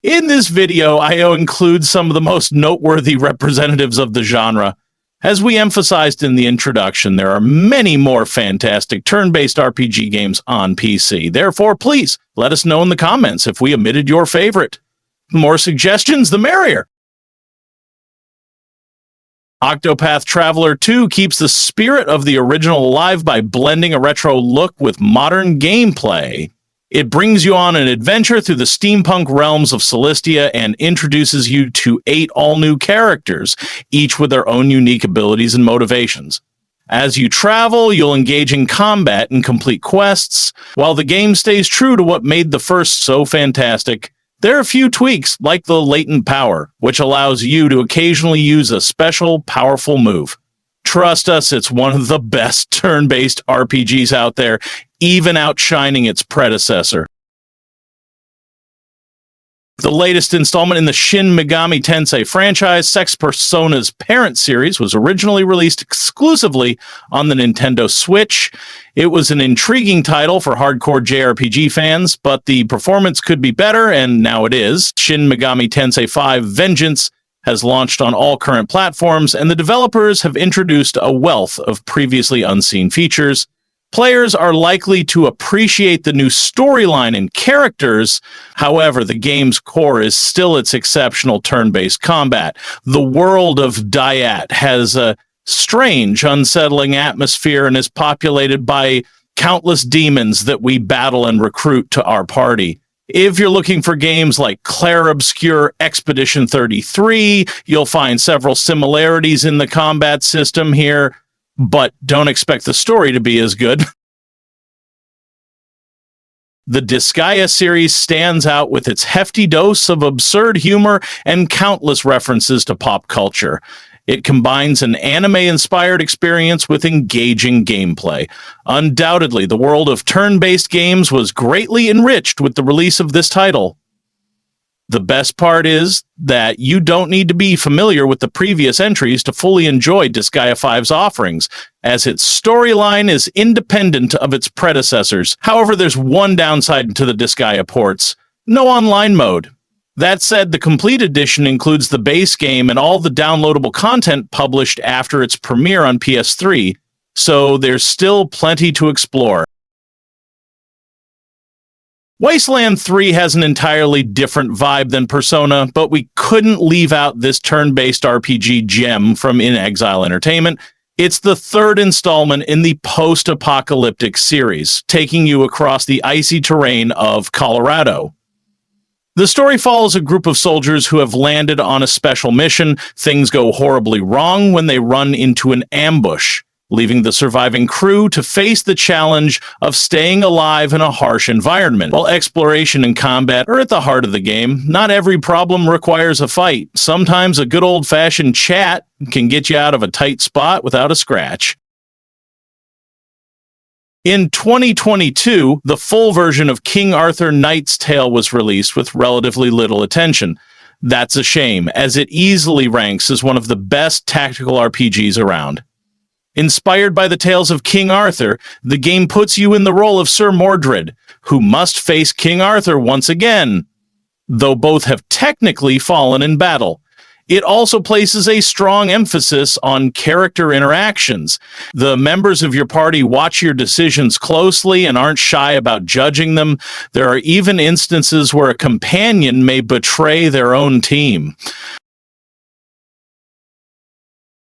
In this video, I include some of the most noteworthy representatives of the genre. As we emphasized in the introduction, there are many more fantastic turn-based RPG games on PC. Therefore, please let us know in the comments if we omitted your favorite. The more suggestions, the merrier. Octopath Traveler 2 keeps the spirit of the original alive by blending a retro look with modern gameplay. It brings you on an adventure through the steampunk realms of Celestia and introduces you to 8 all-new characters, each with their own unique abilities and motivations. As you travel, you'll engage in combat and complete quests. While the game stays true to what made the first so fantastic, there are a few tweaks, like the latent power, which allows you to occasionally use a special, powerful move. Trust us, it's one of the best turn-based RPGs out there, even outshining its predecessor. The latest installment in the Shin Megami Tensei franchise, Sex Persona's parent series, was originally released exclusively on the Nintendo Switch. It was an intriguing title for hardcore JRPG fans, but the performance could be better, and now it is. Shin Megami Tensei 5 Vengeance has launched on all current platforms, and the developers have introduced a wealth of previously unseen features. Players are likely to appreciate the new storyline and characters. However, the game's core is still its exceptional turn-based combat. The world of Dyat has a strange, unsettling atmosphere and is populated by countless demons that we battle and recruit to our party. If you're looking for games like Clair Obscur Expedition 33, you'll find several similarities in the combat system here, but don't expect the story to be as good. The Disgaea series stands out with its hefty dose of absurd humor and countless references to pop culture. It combines an anime-inspired experience with engaging gameplay. Undoubtedly, the world of turn-based games was greatly enriched with the release of this title. The best part is that you don't need to be familiar with the previous entries to fully enjoy Disgaea 5's offerings, as its storyline is independent of its predecessors. However, there's one downside to the Disgaea ports: no online mode. That said, the complete edition includes the base game and all the downloadable content published after its premiere on PS3, so there's still plenty to explore. Wasteland 3 has an entirely different vibe than Persona, but we couldn't leave out this turn-based RPG gem from In Exile Entertainment. It's the third installment in the post-apocalyptic series, taking you across the icy terrain of Colorado. The story follows a group of soldiers who have landed on a special mission. Things go horribly wrong when they run into an ambush, leaving the surviving crew to face the challenge of staying alive in a harsh environment. While exploration and combat are at the heart of the game, not every problem requires a fight. Sometimes a good old-fashioned chat can get you out of a tight spot without a scratch. In 2022, the full version of King Arthur Knight's Tale was released with relatively little attention. That's a shame, as it easily ranks as one of the best tactical RPGs around. Inspired by the tales of King Arthur, the game puts you in the role of Sir Mordred, who must face King Arthur once again, though both have technically fallen in battle. It also places a strong emphasis on character interactions. The members of your party watch your decisions closely and aren't shy about judging them. There are even instances where a companion may betray their own team.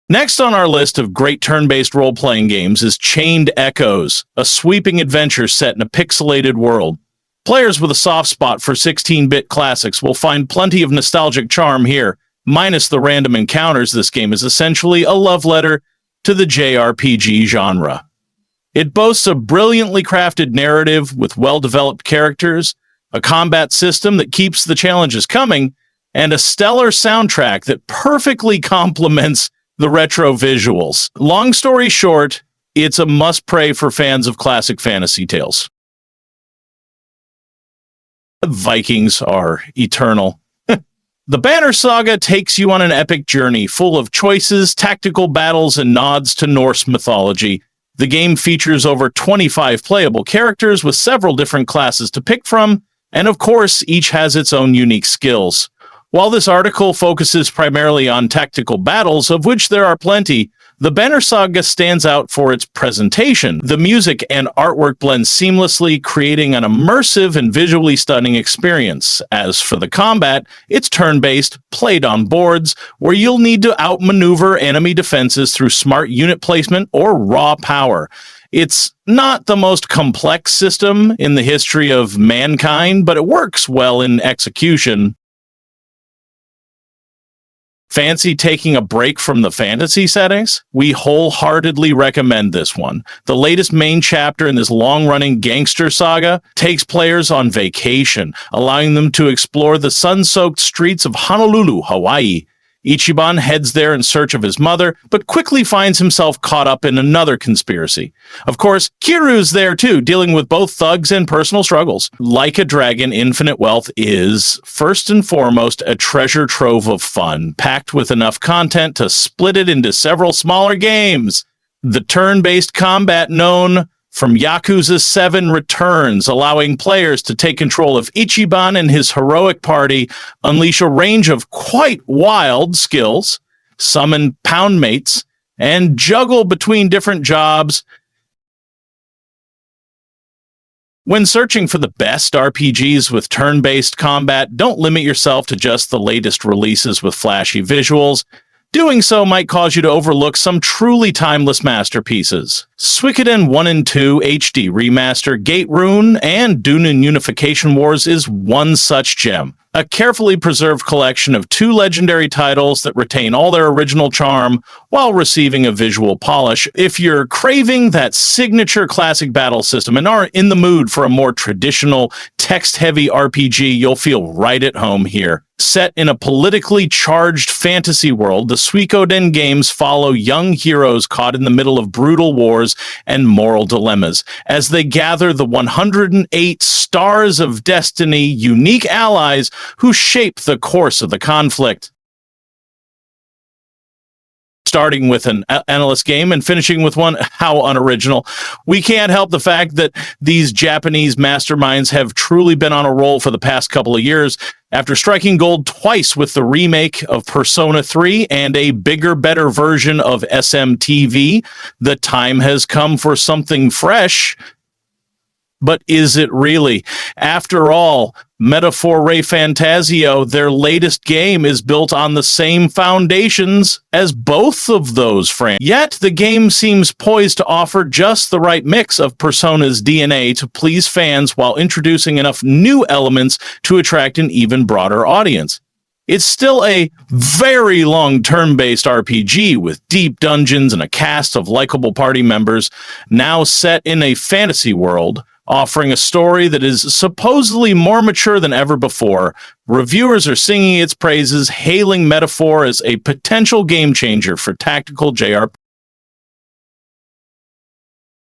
Next on our list of great turn-based role-playing games is Chained Echoes, a sweeping adventure set in a pixelated world. Players with a soft spot for 16-bit classics will find plenty of nostalgic charm here. Minus the random encounters, this game is essentially a love letter to the JRPG genre. It boasts a brilliantly crafted narrative with well-developed characters, a combat system that keeps the challenges coming, and a stellar soundtrack that perfectly complements the retro visuals. Long story short, it's a must-play for fans of classic fantasy tales. Vikings are eternal. The Banner Saga takes you on an epic journey full of choices, tactical battles, and nods to Norse mythology. The game features over 25 playable characters with several different classes to pick from, And of course, each has its own unique skills. While this article focuses primarily on tactical battles, of which there are plenty, the Banner Saga stands out for its presentation. The music and artwork blend seamlessly, creating an immersive and visually stunning experience. As for the combat, it's turn-based, played on boards, where you'll need to outmaneuver enemy defenses through smart unit placement or raw power. It's not the most complex system in the history of mankind, but it works well in execution. Fancy taking a break from the fantasy settings? We wholeheartedly recommend this one. The latest main chapter in this long-running gangster saga takes players on vacation, allowing them to explore the sun-soaked streets of Honolulu, Hawaii. Ichiban heads there in search of his mother, but quickly finds himself caught up in another conspiracy. Of course, Kiryu's there too, dealing with both thugs and personal struggles. Like a Dragon, Infinite Wealth is, first and foremost, a treasure trove of fun, packed with enough content to split it into several smaller games. The turn-based combat known from Yakuza 7 returns, allowing players to take control of Ichiban and his heroic party, unleash a range of quite wild skills, summon pound mates, and juggle between different jobs. When searching for the best RPGs with turn-based combat, don't limit yourself to just the latest releases with flashy visuals. Doing so might cause you to overlook some truly timeless masterpieces. Suikoden 1 and 2 HD Remaster, Gate Rune, and Dunin Unification Wars is one such gem. A carefully preserved collection of two legendary titles that retain all their original charm while receiving a visual polish. If you're craving that signature classic battle system and are in the mood for a more traditional, text-heavy RPG, you'll feel right at home here. Set in a politically charged fantasy world, the Suikoden games follow young heroes caught in the middle of brutal wars and moral dilemmas as they gather the 108 Stars of Destiny, unique allies who shape the course of the conflict. Starting with an endless game and finishing with one, how unoriginal. We can't help the fact that these Japanese masterminds have truly been on a roll for the past couple of years. After striking gold twice with the remake of Persona 3 and a bigger, better version of SMTV, the time has come for something fresh. But is it really? After all, Metaphor ReFantazio, their latest game, is built on the same foundations as both of those franchises. Yet, the game seems poised to offer just the right mix of Persona's DNA to please fans while introducing enough new elements to attract an even broader audience. It's still a very long turn-based RPG with deep dungeons and a cast of likable party members, now set in a fantasy world, offering a story that is supposedly more mature than ever before. Reviewers are singing its praises, hailing Metaphor as a potential game-changer for tactical JRPG.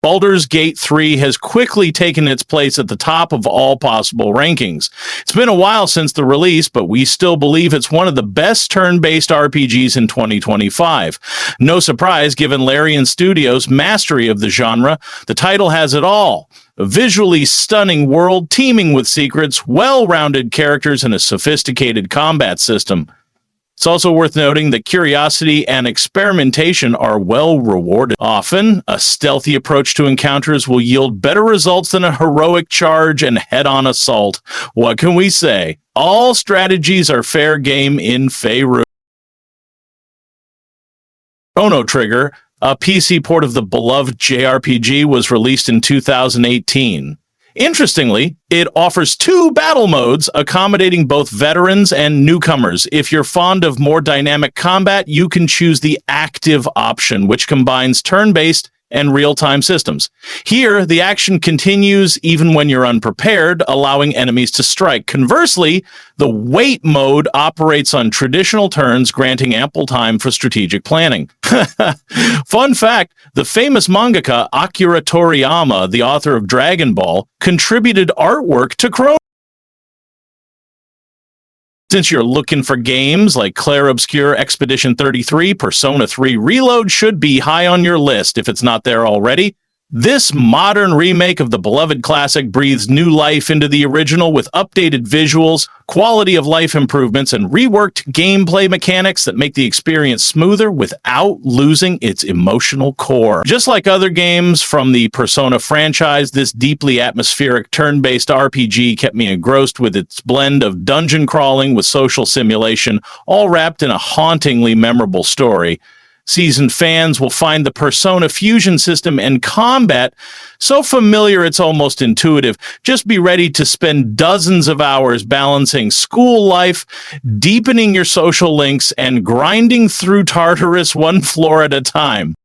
Baldur's Gate 3 has quickly taken its place at the top of all possible rankings. It's been a while since the release, but we still believe it's one of the best turn-based RPGs in 2025. No surprise, given Larian Studios' mastery of the genre, the title has it all. A visually stunning world teeming with secrets, well-rounded characters, and a sophisticated combat system. It's also worth noting that curiosity and experimentation are well rewarded. Often, a stealthy approach to encounters will yield better results than a heroic charge and head-on assault. What can we say? All strategies are fair game in Faerun. Chrono Trigger, a PC port of the beloved JRPG, was released in 2018. Interestingly, it offers two battle modes, accommodating both veterans and newcomers. If you're fond of more dynamic combat, you can choose the active option, which combines turn-based and real-time systems. Here, the action continues even when you're unprepared, allowing enemies to strike. Conversely, the wait mode operates on traditional turns, granting ample time for strategic planning. Fun fact, the famous mangaka Akira Toriyama, the author of Dragon Ball, contributed artwork to Chrono. Since you're looking for games like Clair Obscur, Expedition 33, Persona 3 Reload should be high on your list if it's not there already. This modern remake of the beloved classic breathes new life into the original with updated visuals, quality of life improvements, and reworked gameplay mechanics that make the experience smoother without losing its emotional core. Just like other games from the Persona franchise, this deeply atmospheric turn-based RPG kept me engrossed with its blend of dungeon crawling with social simulation, all wrapped in a hauntingly memorable story. Seasoned fans will find the Persona fusion system and combat so familiar it's almost intuitive. Just be ready to spend dozens of hours balancing school life, deepening your social links, and grinding through Tartarus one floor at a time.